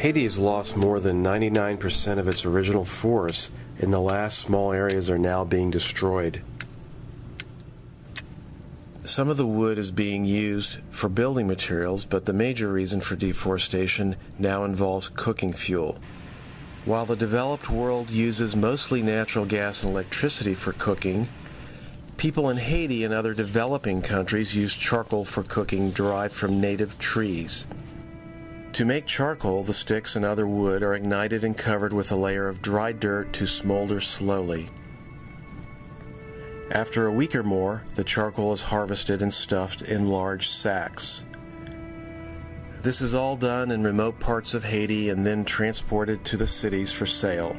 Haiti has lost more than 99% of its original forests, and the last small areas are now being destroyed. Some of the wood is being used for building materials, but the major reason for deforestation now involves cooking fuel. While the developed world uses mostly natural gas and electricity for cooking, people in Haiti and other developing countries use charcoal for cooking derived from native trees. To make charcoal, the sticks and other wood are ignited and covered with a layer of dry dirt to smolder slowly. After a week or more, the charcoal is harvested and stuffed in large sacks. This is all done in remote parts of Haiti and then transported to the cities for sale.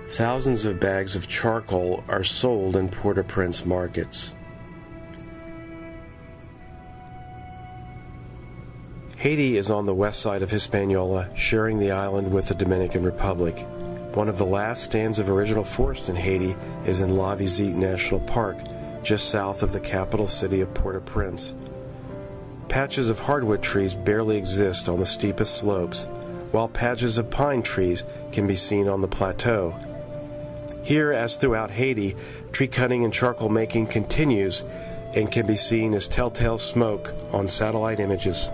Thousands of bags of charcoal are sold in Port-au-Prince markets. Haiti is on the west side of Hispaniola, sharing the island with the Dominican Republic. One of the last stands of original forest in Haiti is in La Visite National Park, just south of the capital city of Port-au-Prince. Patches of hardwood trees barely exist on the steepest slopes, while patches of pine trees can be seen on the plateau. Here, as throughout Haiti, tree cutting and charcoal making continues and can be seen as telltale smoke on satellite images.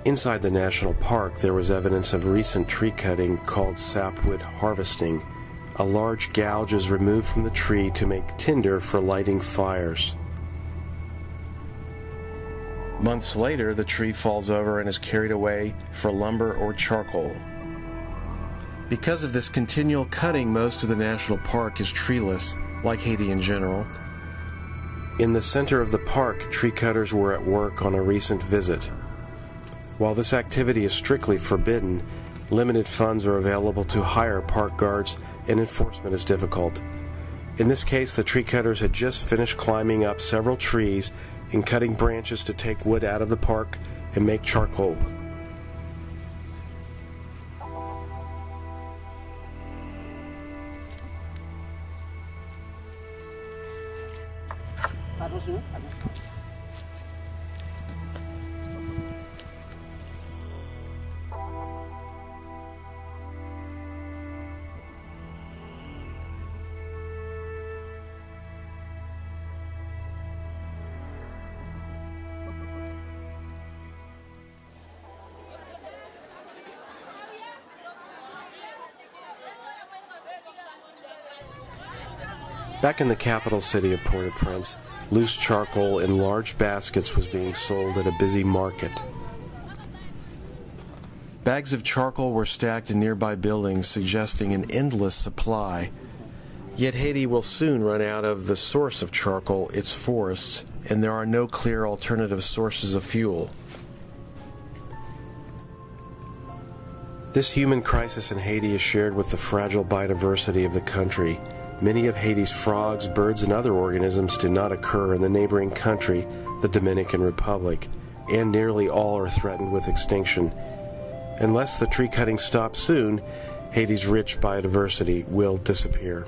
Inside the national park, there was evidence of recent tree cutting called sapwood harvesting. A large gouge is removed from the tree to make tinder for lighting fires. Months later, the tree falls over and is carried away for lumber or charcoal. Because of this continual cutting, most of the national park is treeless, like Haiti in general. In the center of the park, tree cutters were at work on a recent visit. While this activity is strictly forbidden, limited funds are available to hire park guards and enforcement is difficult. In this case, the tree cutters had just finished climbing up several trees and cutting branches to take wood out of the park and make charcoal. Back in the capital city of Port-au-Prince, loose charcoal in large baskets was being sold at a busy market. Bags of charcoal were stacked in nearby buildings, suggesting an endless supply. Yet Haiti will soon run out of the source of charcoal, its forests, and there are no clear alternative sources of fuel. This human crisis in Haiti is shared with the fragile biodiversity of the country. Many of Haiti's frogs, birds, and other organisms do not occur in the neighboring country, the Dominican Republic, and nearly all are threatened with extinction. Unless the tree cutting stops soon, Haiti's rich biodiversity will disappear.